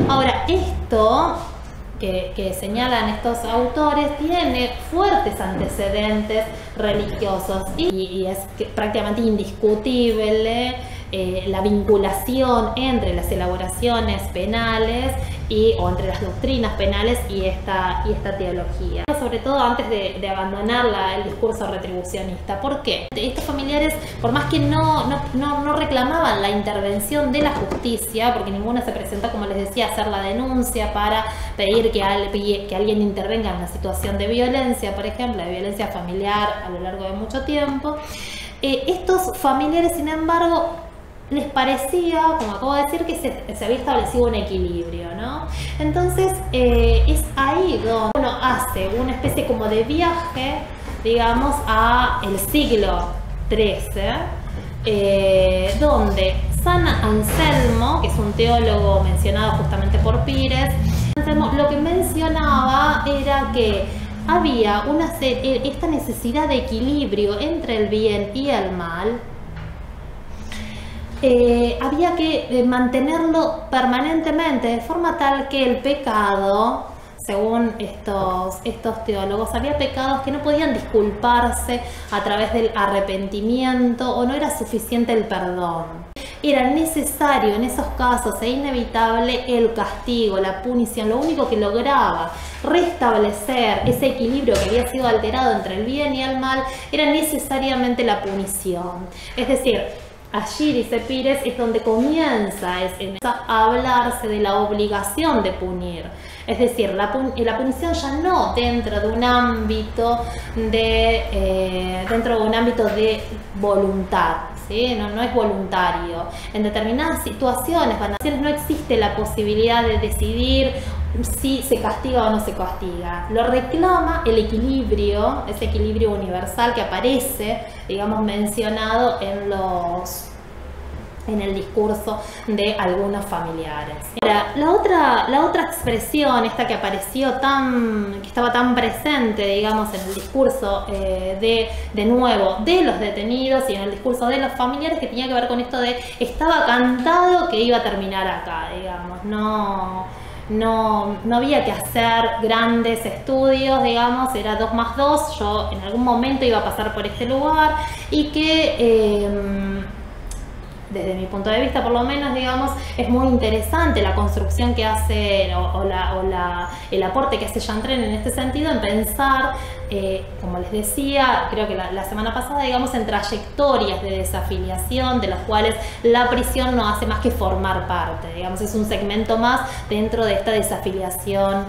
Ahora, esto que señalan estos autores tiene fuertes antecedentes religiosos y es prácticamente indiscutible la vinculación entre las elaboraciones penales o entre las doctrinas penales y esta teología. Sobre todo antes de abandonar el discurso retribucionista. ¿Por qué? Estos familiares, por más que no reclamaban la intervención de la justicia, porque ninguna se presentó, como les decía, a hacer la denuncia para pedir que alguien intervenga en una situación de violencia, por ejemplo, de violencia familiar a lo largo de mucho tiempo, estos familiares, sin embargo, les parecía, como acabo de decir, que se había establecido un equilibrio, ¿no? Entonces es ahí donde uno hace una especie como de viaje, digamos, a el siglo XIII, donde San Anselmo, que es un teólogo mencionado justamente por Pires, lo que mencionaba era que había esta necesidad de equilibrio entre el bien y el mal. Había que mantenerlo permanentemente, de forma tal que el pecado, según estos teólogos, había pecados que no podían disculparse a través del arrepentimiento o no era suficiente el perdón. Era necesario en esos casos e inevitable el castigo, la punición. Lo único que lograba restablecer ese equilibrio que había sido alterado entre el bien y el mal era necesariamente la punición. Es decir, allí, dice Pires, es donde comienza a hablarse de la obligación de punir. Es decir, la punición ya no dentro de un ámbito de voluntad, ¿sí? No es voluntario. En determinadas situaciones, cuando no existe la posibilidad de decidir si se castiga o no se castiga. Lo reclama el equilibrio, ese equilibrio universal que aparece, digamos, mencionado en el discurso de algunos familiares. Ahora, la otra expresión, esta que apareció que estaba tan presente, digamos, en el discurso de nuevo de los detenidos y en el discurso de los familiares, que tenía que ver con esto de estaba cantado que iba a terminar acá, digamos, no había que hacer grandes estudios, digamos, era 2 más 2, yo en algún momento iba a pasar por este lugar y que desde mi punto de vista por lo menos, digamos, es muy interesante la construcción que hace el aporte que hace Jean Tren en este sentido, en pensar, como les decía, creo que la semana pasada, digamos, en trayectorias de desafiliación de las cuales la prisión no hace más que formar parte, digamos, es un segmento más dentro de esta desafiliación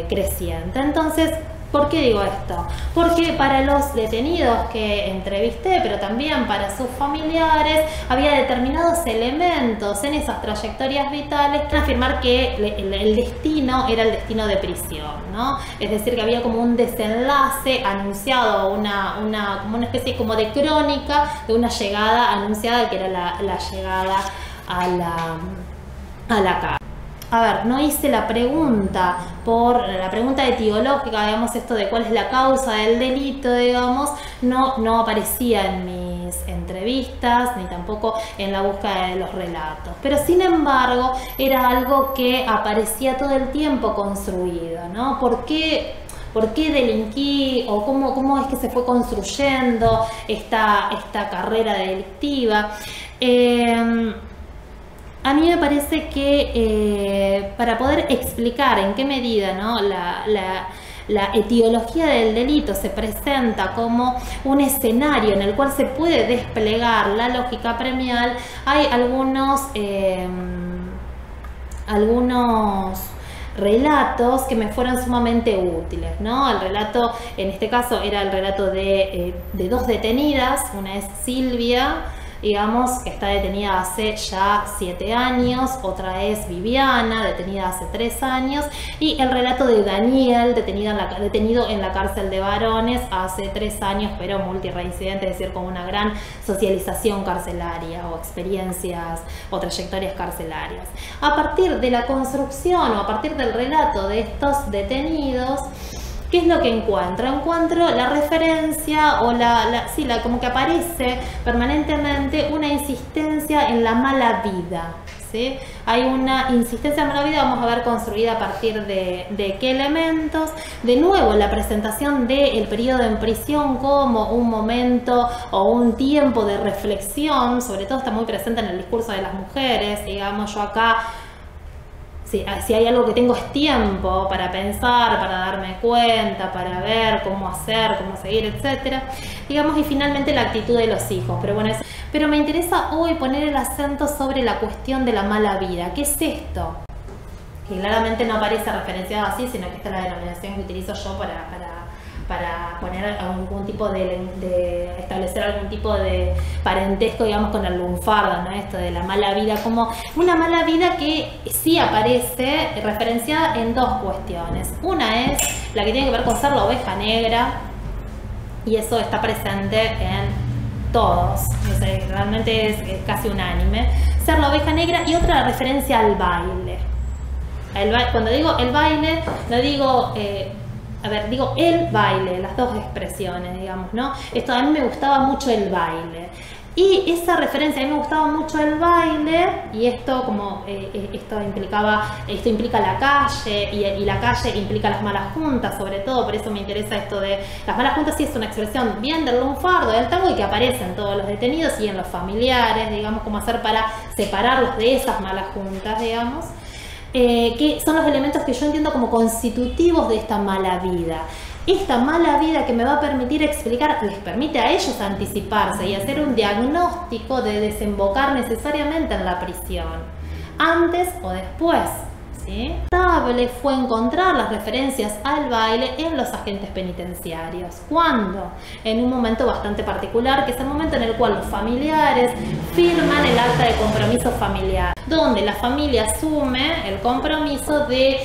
creciente. Entonces, ¿por qué digo esto? Porque para los detenidos que entrevisté, pero también para sus familiares, había determinados elementos en esas trayectorias vitales que afirmar que el destino era el destino de prisión, ¿no? Es decir, que había como un desenlace anunciado, como una especie como de crónica de una llegada anunciada, que era la llegada a la cárcel. A ver, no hice la pregunta etiológica, digamos, esto de cuál es la causa del delito, digamos, no aparecía en mis entrevistas, ni tampoco en la búsqueda de los relatos. Pero sin embargo, era algo que aparecía todo el tiempo construido, ¿no? ¿Por qué delinquí o cómo es que se fue construyendo esta carrera delictiva? A mí me parece que para poder explicar en qué medida, ¿no?, la etiología del delito se presenta como un escenario en el cual se puede desplegar la lógica premial, hay algunos relatos que me fueron sumamente útiles, ¿no? El relato, en este caso, era el relato de 2 detenidas. Una es Silvia, digamos, que está detenida hace ya 7 años, otra es Viviana, detenida hace 3 años, y el relato de Daniel, detenido en la cárcel de varones hace 3 años, pero multireincidente, es decir, con una gran socialización carcelaria o experiencias o trayectorias carcelarias. A partir de la construcción o a partir del relato de estos detenidos, ¿qué es lo que encuentro? Encuentro la referencia o como que aparece permanentemente una insistencia en la mala vida, ¿sí? ¿sí? Hay una insistencia en la mala vida, vamos a ver, construida a partir de qué elementos. De nuevo, la presentación del periodo en prisión como un momento o un tiempo de reflexión, sobre todo está muy presente en el discurso de las mujeres, digamos, yo acá, si hay algo que tengo es tiempo para pensar, para darme cuenta, para ver cómo hacer, cómo seguir, etcétera, digamos, y finalmente la actitud de los hijos. Pero bueno, pero me interesa hoy poner el acento sobre la cuestión de la mala vida. ¿Qué es esto? Que claramente no aparece referenciado así, sino que esta es la denominación que utilizo yo para poner algún tipo de establecer algún tipo de parentesco, digamos, con el lunfardo, ¿no? Esto de la mala vida, como una mala vida que sí aparece referenciada en dos cuestiones. Una es la que tiene que ver con ser la oveja negra, y eso está presente en todos, o sea, realmente es casi unánime, ser la oveja negra, y otra referencia al baile. Cuando digo el baile, no digo... digo el baile, las dos expresiones, digamos, ¿no? Esto a mí me gustaba mucho el baile. Y esa referencia, a mí me gustaba mucho el baile, y esto como esto implica la calle, y la calle implica las malas juntas, sobre todo, por eso me interesa esto de las malas juntas. Sí, es una expresión bien del lunfardo, del tango, y que aparece en todos los detenidos y en los familiares, digamos, cómo hacer para separarlos de esas malas juntas, digamos. Que son los elementos que yo entiendo como constitutivos de esta mala vida. Esta mala vida que me va a permitir explicar, les permite a ellos anticiparse y hacer un diagnóstico de desembocar necesariamente en la prisión, antes o después, ¿sí? Notable fue encontrar las referencias al baile en los agentes penitenciarios. ¿Cuándo? En un momento bastante particular, que es el momento en el cual los familiares firman el acta de compromiso familiar, donde la familia asume el compromiso de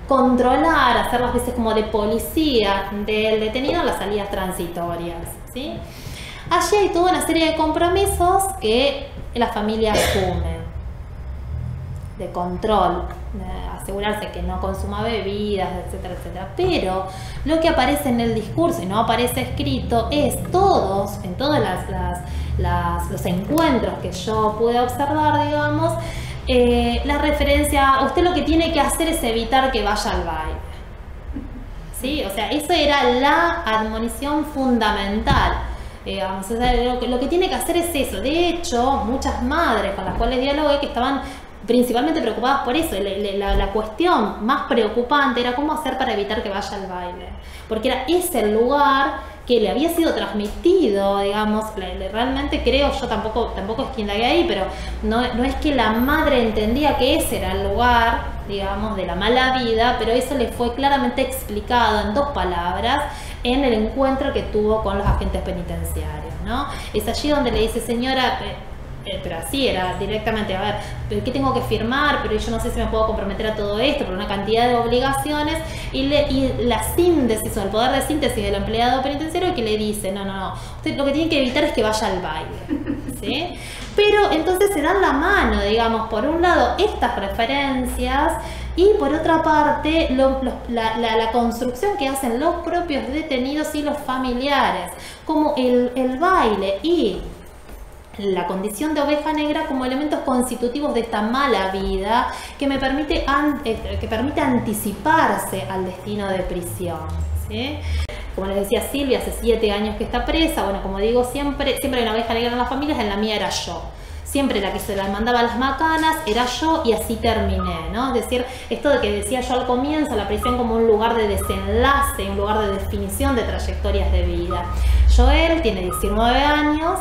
controlar, hacer las veces como de policía del detenido en las salidas transitorias, ¿sí? Allí hay toda una serie de compromisos que la familia asume, de control, de asegurarse que no consuma bebidas, etcétera, etcétera. Pero lo que aparece en el discurso y no aparece escrito es en todos los encuentros que yo pude observar, digamos, la referencia a usted lo que tiene que hacer es evitar que vaya al baile, ¿sí? O sea, esa era la admonición fundamental, digamos. O sea, lo que tiene que hacer es eso. De hecho, muchas madres con las cuales dialogué que estaban principalmente preocupadas por eso. La cuestión más preocupante era cómo hacer para evitar que vaya al baile, porque era ese el lugar que le había sido transmitido, digamos. Realmente creo, yo tampoco es quien la ve ahí, pero no es que la madre entendía que ese era el lugar, digamos, de la mala vida, pero eso le fue claramente explicado en dos palabras en el encuentro que tuvo con los agentes penitenciarios, ¿no? Es allí donde le dice: señora, pero así era directamente, a ver, ¿qué tengo que firmar? Pero yo no sé si me puedo comprometer a todo esto por una cantidad de obligaciones, y la síntesis, o el poder de síntesis del empleado penitenciario, que le dice: no, usted lo que tiene que evitar es que vaya al baile, ¿sí? Pero entonces se dan la mano, digamos, por un lado estas referencias, y por otra parte la construcción que hacen los propios detenidos y los familiares, como el baile y la condición de oveja negra como elementos constitutivos de esta mala vida que me permite anticiparse al destino de prisión, ¿sí? Como les decía Silvia, hace 7 años que está presa. Bueno, como digo, siempre hay una oveja negra en las familias. En la mía era yo. Siempre la que se las mandaba a las macanas era yo, y así terminé, ¿no? Es decir, esto de que decía yo al comienzo, la prisión como un lugar de desenlace, un lugar de definición de trayectorias de vida. Joel tiene 19 años.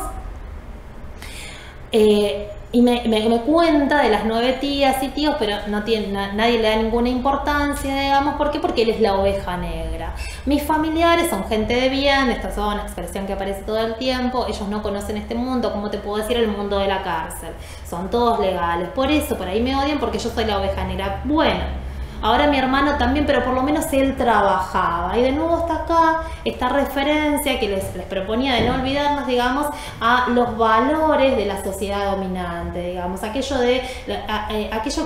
Y me cuenta de las 9 tías y tíos, pero nadie le da ninguna importancia, digamos. ¿Por qué? Porque él es la oveja negra. Mis familiares son gente de bien, esta es una expresión que aparece todo el tiempo. Ellos no conocen este mundo, como te puedo decir, el mundo de la cárcel. Son todos legales. Por eso, por ahí me odian, porque yo soy la oveja negra. Bueno, ahora mi hermano también, pero por lo menos él trabajaba. Y de nuevo está acá esta referencia que les proponía de no olvidarnos, digamos, a los valores de la sociedad dominante, digamos, aquello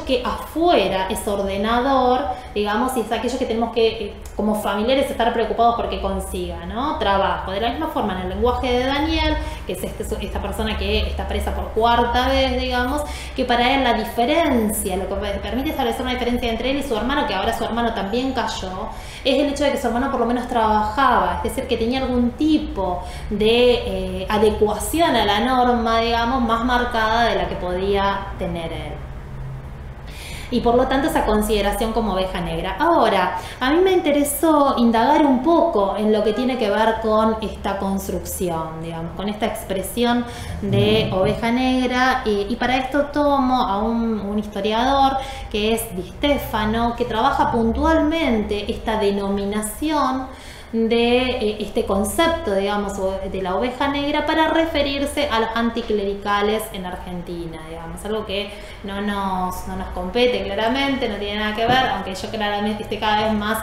que afuera es ordenador, digamos, y es aquello que tenemos que, como familiares, estar preocupados porque consiga, ¿no? Trabajo. De la misma forma, en el lenguaje de Daniel, que es esta persona que está presa por cuarta vez, digamos, que para él la diferencia, lo que permite establecer una diferencia entre él y su hermano, que ahora su hermano también cayó, es el hecho de que su hermano por lo menos trabajaba, es decir, que tenía algún tipo de adecuación a la norma, digamos, más marcada de la que podía tener él. Y por lo tanto esa consideración como oveja negra. Ahora, a mí me interesó indagar un poco en lo que tiene que ver con esta construcción, digamos, con esta expresión de oveja negra, y para esto tomo a un historiador que es Di Stefano, que trabaja puntualmente esta denominación de este concepto, digamos, de la oveja negra para referirse a los anticlericales en Argentina, digamos, algo que no nos compete claramente, no tiene nada que ver, aunque yo claramente estoy cada vez más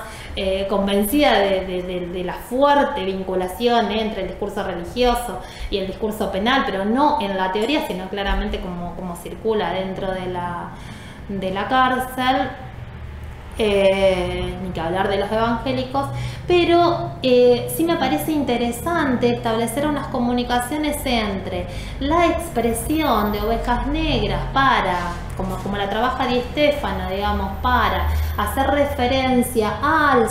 convencida de la fuerte vinculación entre el discurso religioso y el discurso penal, pero no en la teoría, sino claramente como circula dentro de la cárcel. Ni que hablar de los evangélicos, pero sí me parece interesante establecer unas comunicaciones entre la expresión de ovejas negras como la trabaja Di Stefano, digamos, para hacer referencia al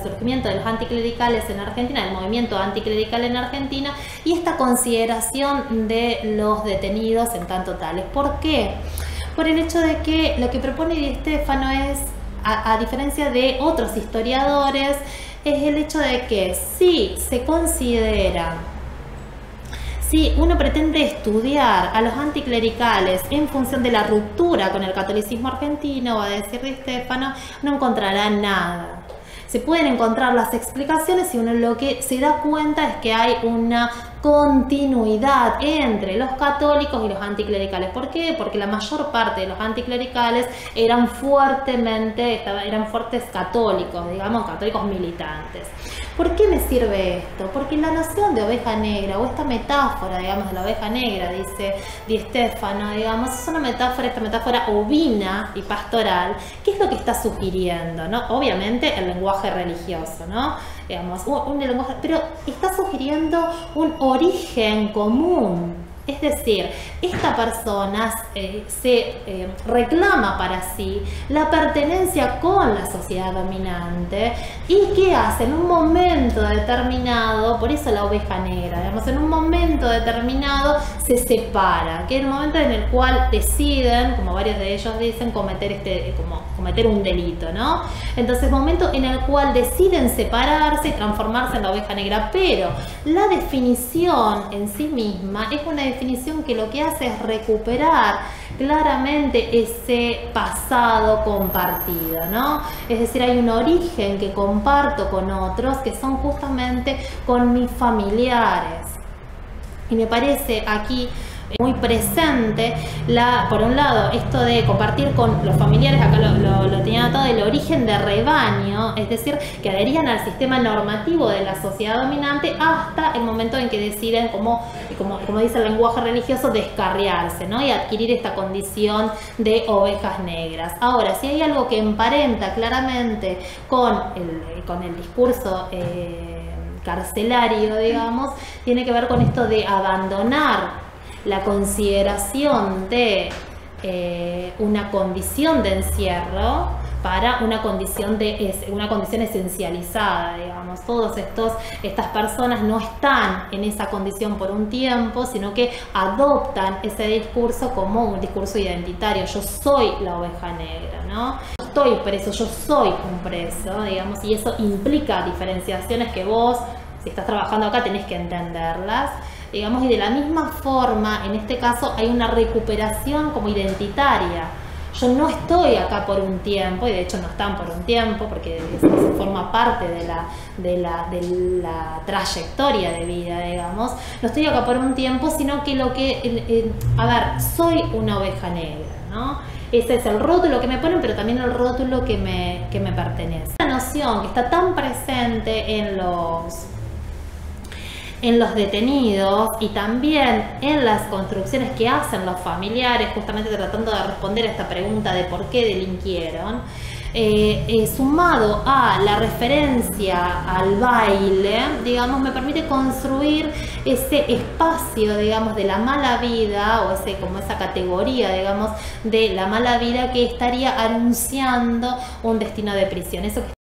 surgimiento de los anticlericales en Argentina, del movimiento anticlerical en Argentina, y esta consideración de los detenidos en tanto tales. ¿Por qué? Por el hecho de que lo que propone Di Stefano es, a diferencia de otros historiadores, es el hecho de que si uno pretende estudiar a los anticlericales en función de la ruptura con el catolicismo argentino, va a decir Di Stefano, no encontrará nada. Se pueden encontrar las explicaciones y uno lo que se da cuenta es que hay una continuidad entre los católicos y los anticlericales. ¿Por qué? Porque la mayor parte de los anticlericales eran fuertes católicos, digamos, católicos militantes. ¿Por qué me sirve esto? Porque la noción de oveja negra, o esta metáfora, digamos, de la oveja negra, dice Di Stefano, digamos, es una metáfora, esta metáfora ovina y pastoral. ¿Qué es lo que está sugiriendo, ¿no? Obviamente el lenguaje religioso, ¿no? Digamos, un lenguaje, pero está sugiriendo un origen común. Es decir, esta persona se reclama para sí la pertenencia con la sociedad dominante, y ¿qué hace? En un momento determinado, por eso la oveja negra, digamos, en un momento determinado se separa, que es el momento en el cual deciden, como varios de ellos dicen, cometer un delito, ¿no? Entonces, momento en el cual deciden separarse y transformarse en la oveja negra, pero la definición en sí misma es una definición que lo que hace es recuperar claramente ese pasado compartido, ¿no? Es decir, hay un origen que comparto con otros, que son justamente con mis familiares. Y me parece aquí muy presente, por un lado, esto de compartir con los familiares, acá lo tenía anotado, el origen de rebaño, es decir, que adherían al sistema normativo de la sociedad dominante hasta el momento en que deciden, como dice el lenguaje religioso, descarriarse, ¿no? Y adquirir esta condición de ovejas negras. Ahora, si hay algo que emparenta claramente con el discurso carcelario, digamos, tiene que ver con esto de abandonar la consideración de una condición de encierro para una condición esencializada, digamos. Estas personas no están en esa condición por un tiempo, sino que adoptan ese discurso como un discurso identitario. Yo soy la oveja negra, ¿no? Yo estoy preso, yo soy un preso, digamos, y eso implica diferenciaciones que vos, si estás trabajando acá, tenés que entenderlas. Digamos, y de la misma forma, en este caso, hay una recuperación como identitaria. Yo no estoy acá por un tiempo, y de hecho no están por un tiempo, porque eso forma parte de la trayectoria de vida, digamos. No estoy acá por un tiempo, sino que soy una oveja negra, ¿no? Ese es el rótulo que me ponen, pero también el rótulo que me pertenece. Una noción que está tan presente en los detenidos y también en las construcciones que hacen los familiares, justamente tratando de responder a esta pregunta de por qué delinquieron, sumado a la referencia al baile, digamos, me permite construir ese espacio, digamos, de la mala vida, o como esa categoría, digamos, de la mala vida que estaría anunciando un destino de prisión. Eso que